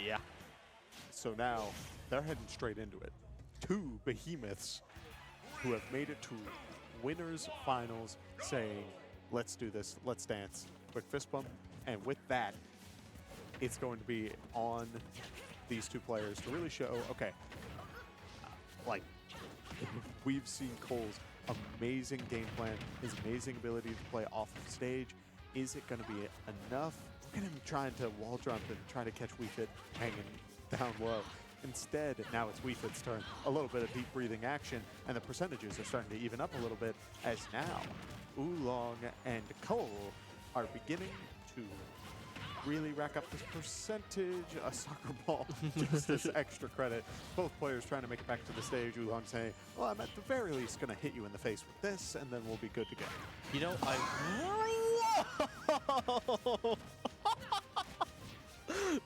Yeah. So now they're heading straight into it. Two behemoths who have made it to winners finals saying, let's do this, let's dance. Quick fist bump. And with that, it's going to be on these two players to really show, okay, like, we've seen Cole's amazing game plan, his amazing ability to play off the stage. Is it going to be enough? Look at him trying to wall jump and try to catch WiiFit hanging down low. Instead, now it's WiiFit's turn. A little bit of deep breathing action, and the percentages are starting to even up a little bit, as now Oolong and Cole are beginning to really rack up this percentage. A soccer ball, just this extra credit. Both players trying to make it back to the stage. Oolong saying, well, I'm at the very least going to hit you in the face with this, and then we'll be good to go. You know,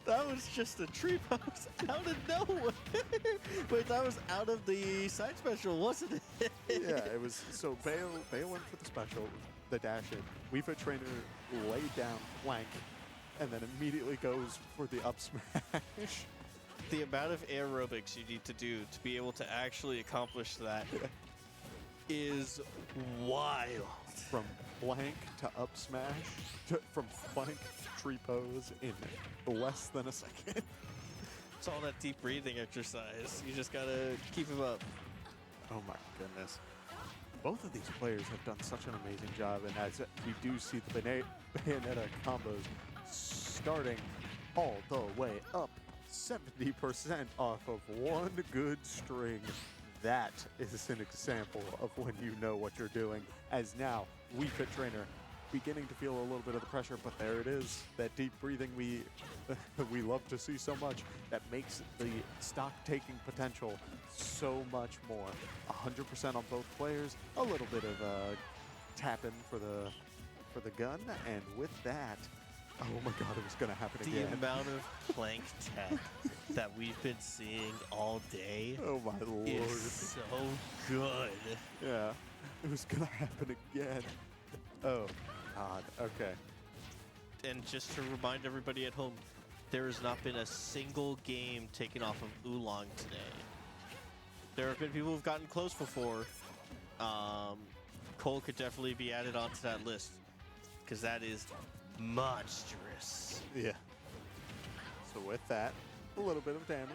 that was just a tree post out of nowhere. Wait, that was out of the side special, wasn't it? Yeah, it was. So Bale went for the special, the dash in. WiiFit trainer laid down flank, and then immediately goes for the up smash. The amount of aerobics you need to do to be able to actually accomplish that is wild. From flank to up smash, from flank to tree pose in less than a second. It's all that deep breathing exercise. You just gotta keep him up. Oh my goodness. Both of these players have done such an amazing job, and as we do see the Bayonetta combos starting all the way up, 70% off of one good string. That is an example of when you know what you're doing, as now WiiFit trainer beginning to feel a little bit of the pressure, but there it is, that deep breathing we love to see so much, that makes the stock taking potential so much more. 100% on both players, a little bit of tapping for the gun, and with that, oh my god, it was going to happen again. The amount of plank tech that we've been seeing all day oh my lord, is so good. Yeah, it was going to happen again. Oh god, okay. And just to remind everybody at home, there has not been a single game taken off of Oolong today. There have been people who've gotten close before. Cole could definitely be added onto that list, because that is monstrous. Yeah. So with that, a little bit of damage.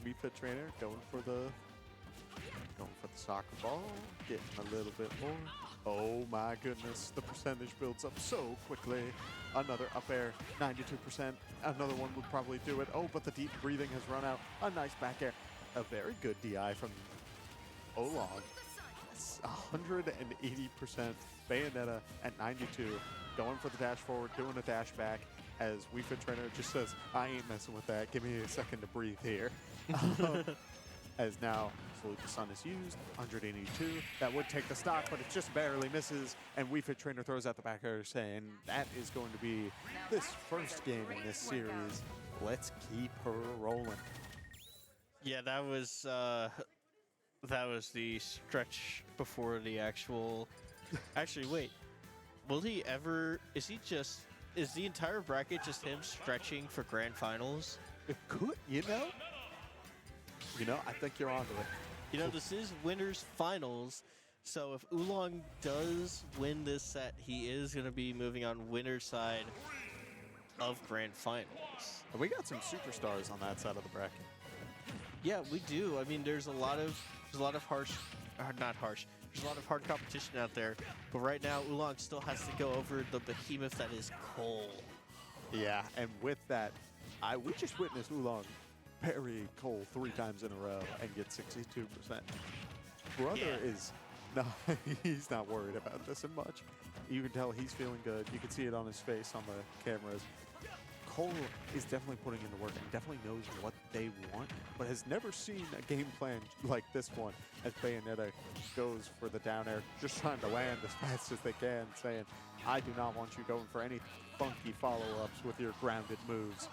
WiiFit trainer going for the soccer ball, getting a little bit more. Oh my goodness, the percentage builds up so quickly. Another up air, 92%. Another one would probably do it. Oh, but the deep breathing has run out. A nice back air. A very good DI from Oolong. 180%. Bayonetta at 92. Going for the dash forward, doing a dash back, as WiiFit trainer just says, I ain't messing with that. Give me a second to breathe here. As now, Salute the Sun is used, 182. That would take the stock, but it just barely misses. And WiiFit trainer throws out the back air saying, that is going to be this first game in this series. Let's keep her rolling. Yeah, that was the stretch before the actual. Actually, wait. Will he ever? Is the entire bracket just him stretching for grand finals? It could, you know, I think you're onto it. You know, this is winners finals, so if Oolong does win this set, he is going to be moving on winner's side of grand finals. And we got some superstars on that side of the bracket. Yeah, we do. I mean, there's a lot of harsh, not harsh. There's a lot of hard competition out there, but right now Oolong still has to go over the behemoth that is Cole. Yeah, and with that, we just witnessed Oolong parry Cole 3 times in a row and get 62%. Brother is not, he's not worried about this as much. You can tell he's feeling good. You can see it on his face on the cameras. Cole is definitely putting in the work and definitely knows what they want, but has never seen a game plan like this one, as Bayonetta goes for the down air, just trying to land as fast as they can, saying, I do not want you going for any funky follow-ups with your grounded moves.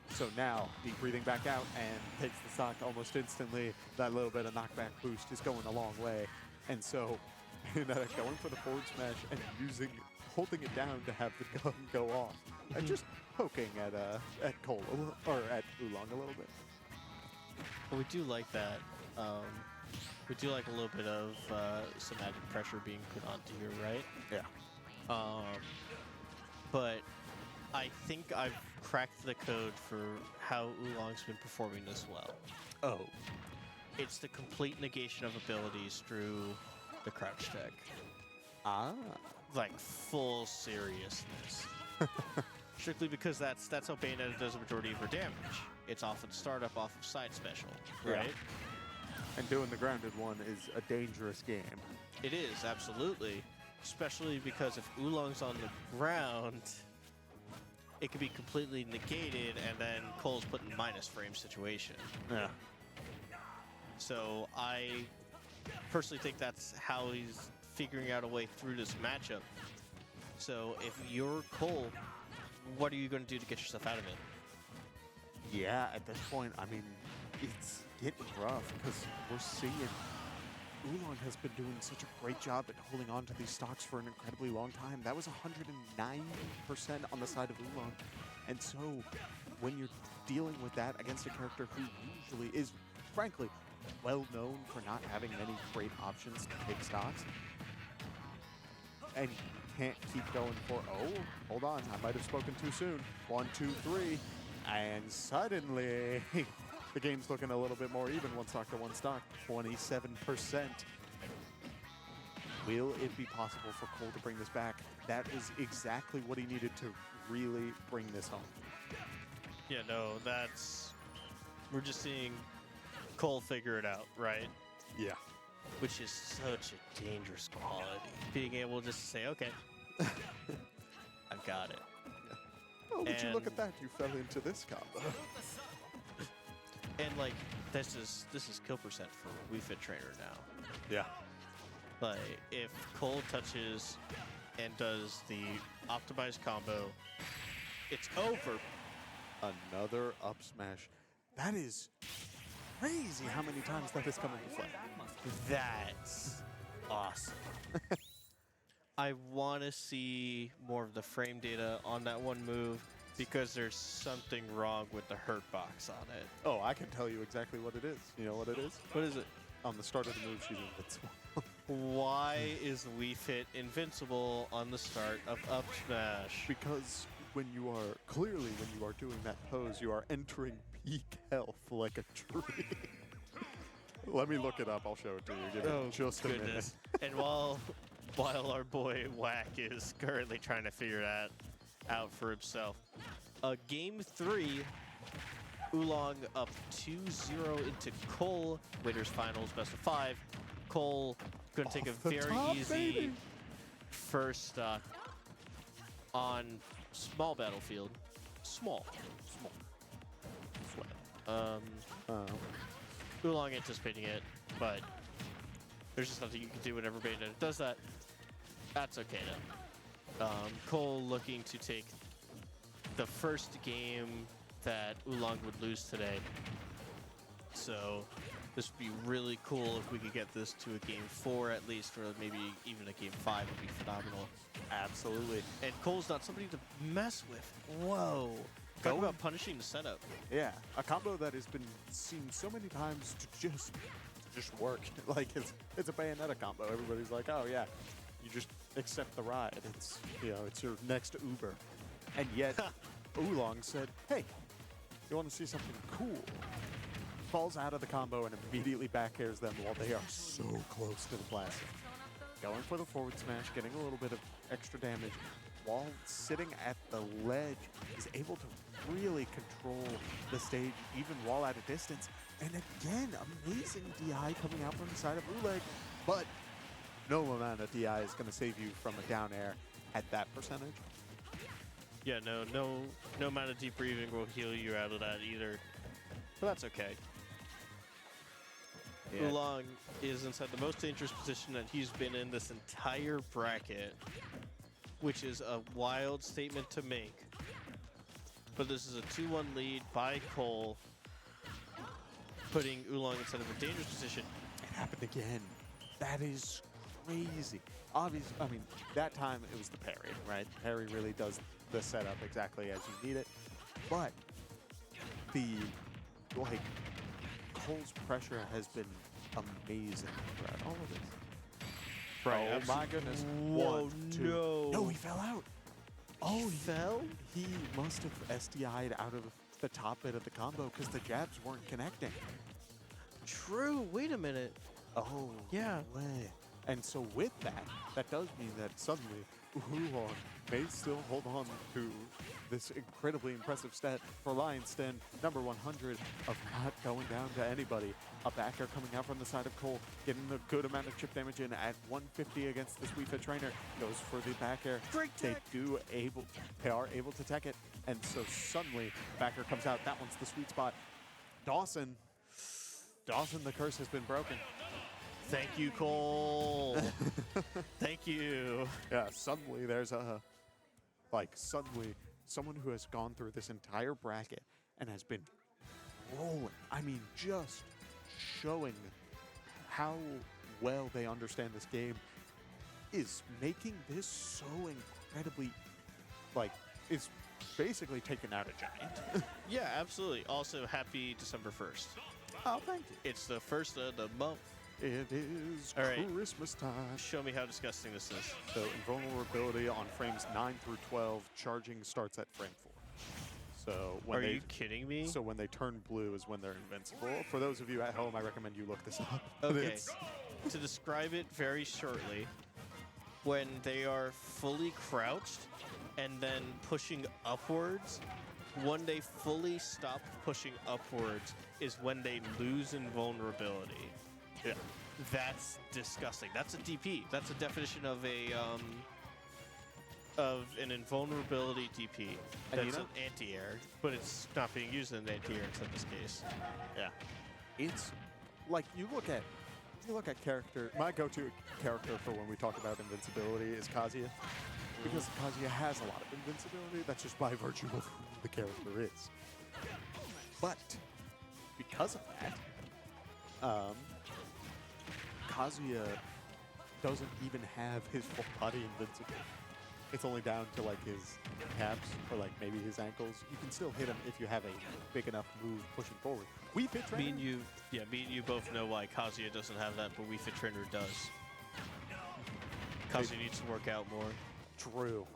So now, deep breathing back out and takes the stock almost instantly. That little bit of knockback boost is going a long way. And so, Bayonetta going for the forward smash and holding it down to have the gun go off. And just poking at Cole or at Oolong a little bit. But we do like that. We do like a little bit of some added pressure being put onto you, right? Yeah. But I think I've cracked the code for how Oolong's been performing this well. Oh. It's the complete negation of abilities through the crouch tech. Ah. Like full seriousness. Strictly because that's how Bayonetta does the majority of her damage. It's off of startup, off of side special, right? Yeah. And doing the grounded one is a dangerous game. It is, absolutely. Especially because if Oolong's on the ground, it can be completely negated, and then Cole's put in minus frame situation. Yeah. So I personally think that's how he's figuring out a way through this matchup. So if you're Cole, what are you going to do to get yourself out of it? Yeah, at this point, I mean, it's getting rough because we're seeing Oolong has been doing such a great job at holding on to these stocks for an incredibly long time. That was 109% on the side of Oolong. And so when you're dealing with that against a character who usually is, frankly, well known for not having many great options to take stocks, and can't keep going for, oh, hold on, I might have spoken too soon. 1, 2, 3, and suddenly the game's looking a little bit more even. One stock to one stock, 27%. Will it be possible for Cole to bring this back? That is exactly what he needed to really bring this home. Yeah, no, we're just seeing Cole figure it out, right? Yeah. Which is such a dangerous quality. Being able just to say, okay, I've got it. Oh, would you look And- at that? You fell into this combo. And like, this is kill percent for WiiFit trainer now. Yeah. Like, if Cole touches and does the optimized combo, it's over. Another up smash. That is crazy how many times that has come into play. That's awesome. I want to see more of the frame data on that one move because there's something wrong with the hurt box on it. Oh, I can tell you exactly what it is. You know what it is? What is it? On the start of the move, she's invincible. Why is WiiFit invincible on the start of up smash? Because when you are doing that pose, you are entering peak health like a tree. Let me look it up. I'll show it to you. Give it just a minute. Goodness. And while our boy Whack is currently trying to figure that out for himself, game 3, Oolong up 2-0 into Cole. Winners finals, best of 5. Cole going to take a Off the very top, easy baby. first stock on small battlefield. Small. Oolong anticipating it, but there's just nothing you can do whenever Bayonetta does that. That's okay though. Cole looking to take the first game that Oolong would lose today. So this would be really cool if we could get this to a game 4 at least, or maybe even a game 5 would be phenomenal. Absolutely. And Cole's not somebody to mess with. Whoa. Talk about punishing the setup. Yeah, a combo that has been seen so many times to just work. Like it's a Bayonetta combo. Everybody's like, oh yeah, you just accept the ride. It's it's your next Uber. And yet Oolong said, hey, you want to see something cool? Falls out of the combo and immediately back airs them while they are so close to the plastic. Going for the forward smash, getting a little bit of extra damage while sitting at the ledge, is able to really control the stage even while at a distance. And again, amazing DI coming out from the side of Oolong, but no amount of DI is going to save you from a down air at that percentage. Yeah, no amount of deep breathing will heal you out of that either. But that's okay. Yeah. Oolong is inside the most dangerous position that he's been in this entire bracket, which is a wild statement to make. But this is a 2-1 lead by Cole, putting Oolong inside of a dangerous position. It happened again. That is crazy. Obviously, I mean, that time it was the parry, right? Parry really does the setup exactly as you need it. But the, like, Cole's pressure has been amazing throughout all of this. Right, Oh my goodness. Whoa, 1, 2. no. No, he fell out. Oh, He fell? He must have SDI'd out of the top bit of the combo because the jabs weren't connecting. True. Wait a minute. Oh, Yeah. way. And so with that, that does mean that suddenly Oolong may still hold on to this incredibly impressive stat for Lion Stand number 100 of not going down to anybody. A backer coming out from the side of Cole, getting a good amount of chip damage in at 150 against this WiiFit trainer. Goes for the back air. Great They tech. they are able to tech it. And so suddenly, backer comes out. That one's the sweet spot. Dawson, the curse has been broken. Thank you, Cole. Thank you. Yeah, suddenly there's suddenly someone who has gone through this entire bracket and has been rolling. I mean, just showing how well they understand this game is making this so incredibly, is basically taking out a giant. Yeah, absolutely. Also, happy December 1st. Oh, thank you. It's the first of the month. It is All right. Christmas time. Show me how disgusting this is. So invulnerability on frames 9 through 12, charging starts at frame 4. So when Are you kidding me? So when they turn blue is when they're invincible. For those of you at home, I recommend you look this up. Okay. It's- To describe it very shortly, when they are fully crouched and then pushing upwards, when they fully stop pushing upwards is when they lose invulnerability. yeah. That's disgusting. That's a DP. That's a definition of an invulnerability DP. And you That's know- an anti-air, but it's not being used in an anti-air in this case. Yeah. It's like you look at character. My go-to character for when we talk about invincibility is Kazuya, because Kazuya has a lot of invincibility. That's just by virtue of who the character is. But because of that, Kazuya doesn't even have his full body invincible. It's only down to like his calves or like maybe his ankles. You can still hit him if you have a big enough move pushing forward. WiiFit trainer. Me and you both know why Kazuya doesn't have that, but WiiFit Trainer does. Kazuya needs to work out more. True.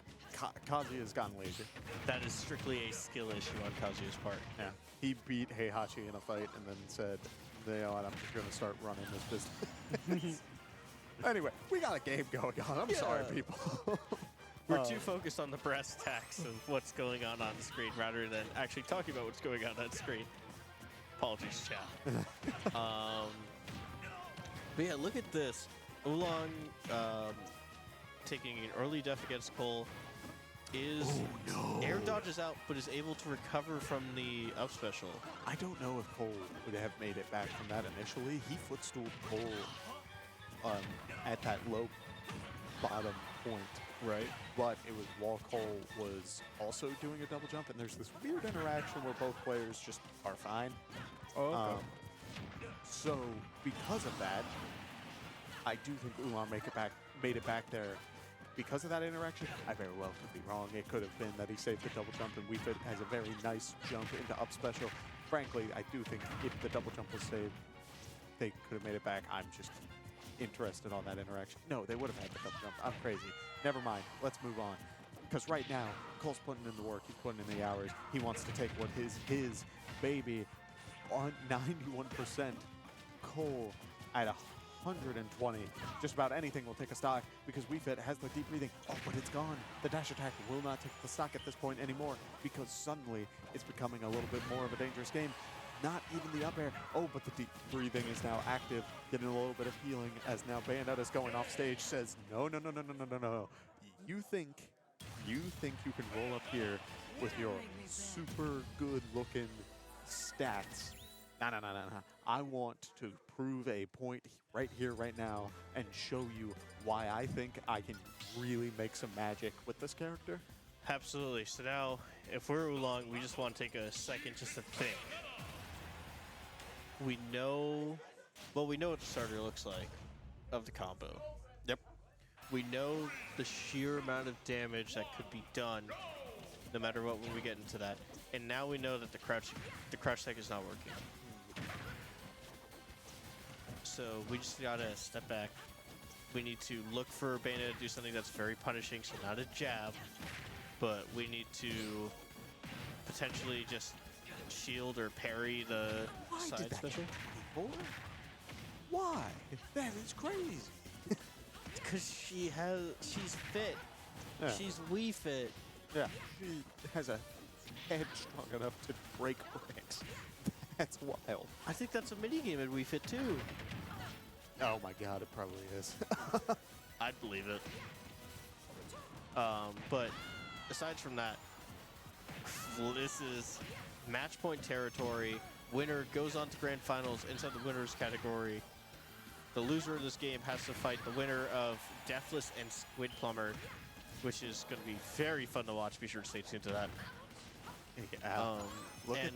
Kazuya's gotten lazy. That is strictly a skill issue on Kazuya's part. Yeah. He beat Heihachi in a fight and then said, you know what, I'm just going to start running this business. Anyway, we got a game going on. I'm sorry, people. We're too focused on the brass tacks of what's going on the screen rather than actually talking about what's going on screen. Apologies, chat. But yeah, look at this. Oolong taking an early def against Cole is air dodges out, but is able to recover from the up special. I don't know if Cole would have made it back from that initially. He footstooled Cole at that low bottom point. Right. But it was while Cole was also doing a double jump, and there's this weird interaction where both players just are fine. Oh, okay. So because of that, I do think Oolong made it back there. Because of that interaction, I very well could be wrong. It could have been that he saved the double jump, and WiiFit has a very nice jump into up special. Frankly, I do think if the double jump was saved, they could have made it back. I'm just interested on that interaction. No, they would have had the double jump. I'm crazy. Never mind. Let's move on. Because right now, Cole's putting in the work. He's putting in the hours. He wants to take what his baby on 91%. Cole at 120. Just about anything will take a stock because WiiFit has the deep breathing. Oh, but it's gone. The dash attack will not take the stock at this point anymore because suddenly it's becoming a little bit more of a dangerous game. Not even the up air. Oh, but the deep breathing is now active, getting a little bit of healing as now Bayonetta's going off stage, says, no. You think you can roll up here with your super good looking stats. No. I want to prove a point right here, right now, and show you why I think I can really make some magic with this character. Absolutely. So now, if we're Oolong, we just want to take a second just to think. We know what the starter looks like of the combo. Yep. We know the sheer amount of damage that could be done no matter what when we get into that. and now we know that the crouch tech is not working. So we just gotta step back. We need to look for Bayonetta to do something that's very punishing, so not a jab, but we need to potentially just shield or parry the Why side did that special. before? Why? That is crazy. Because she's fit. Yeah. She's WiiFit. Yeah, she has a head strong enough to break bricks. That's wild. I think that's a mini game in WiiFit too. Oh my god, it probably is. I'd believe it. But aside from that, this is match point territory. Winner goes on to grand finals inside the winners category. The loser of this game has to fight the winner of Deathless and Squid Plumber, which is going to be very fun to watch. Be sure to stay tuned to that. Yeah. And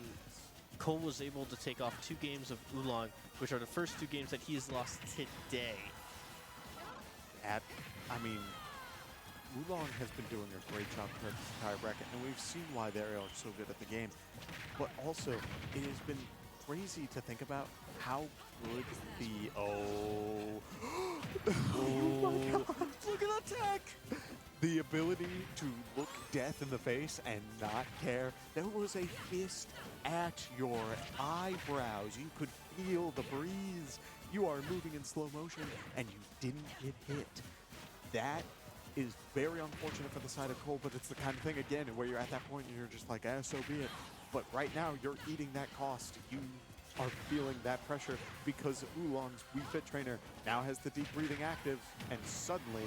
Cole was able to take off 2 games of Oolong, which are the first 2 games that he has lost today. I mean, Oolong has been doing a great job throughout this entire bracket, and we've seen why they are so good at the game. But also, it has been crazy to think about how good the oh my god! Look at that tech! The ability to look death in the face and not care. There was a fist at your eyebrows. You could feel the breeze. You are moving in slow motion, and you didn't get hit. That is very unfortunate for the side of Cole, but it's the kind of thing, again, where you're at that point and you're just like, so be it. But right now, you're eating that cost. You are feeling that pressure because Oolong's WiiFit trainer now has the deep breathing active, and suddenly,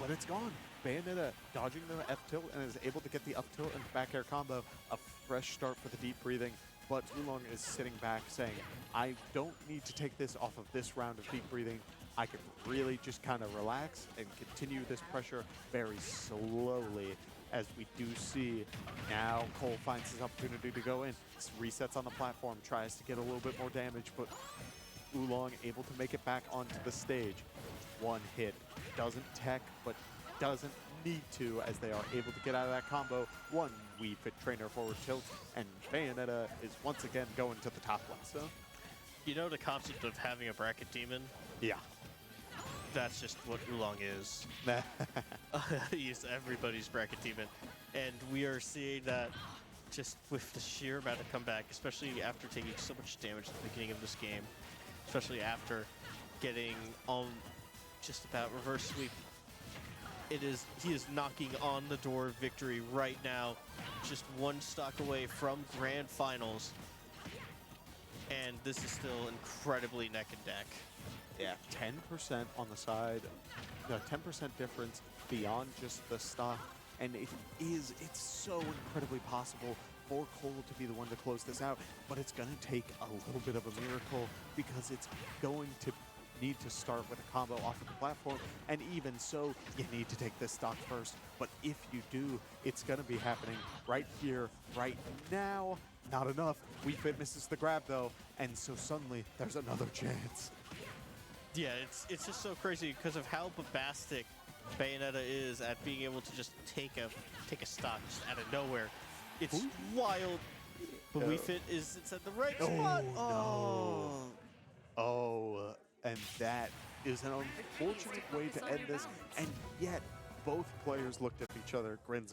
but it's gone. Bayonetta dodging the F tilt and is able to get the up tilt and back air combo. A fresh start for the deep breathing, but Oolong is sitting back saying, I don't need to take this off of this round of deep breathing. I can really just kind of relax and continue this pressure very slowly, as we do see now Cole finds his opportunity to go in. Resets on the platform, tries to get a little bit more damage, but Oolong able to make it back onto the stage. One hit, doesn't tech, but doesn't need to, as they are able to get out of that combo. One WiiFit trainer forward tilt, and Bayonetta is once again going to the top one. So, you know the concept of having a bracket demon? yeah. That's just what Oolong is. He's everybody's bracket demon. And we are seeing that just with the sheer amount of comeback, especially after taking so much damage at the beginning of this game, especially after getting just about reverse sweep. He is knocking on the door of victory right now, just 1 stock away from grand finals. And this is still incredibly neck and neck. Yeah, 10% on the side, 10% difference beyond just the stock, and it's so incredibly possible for Cole to be the one to close this out, but it's going to take a little bit of a miracle because it's going to need to start with a combo off of the platform, and even so, you need to take this stock first, but if you do, it's going to be happening right here, right now. Not enough. WiiFit misses the grab, though, and so suddenly, there's another chance. Yeah, it's just so crazy because of how bombastic Bayonetta is at being able to just take a stock just out of nowhere. It's wild. But WiiFit it's at the right spot. Oh, and that is an unfortunate way to end this, and yet both players looked at each other, grins on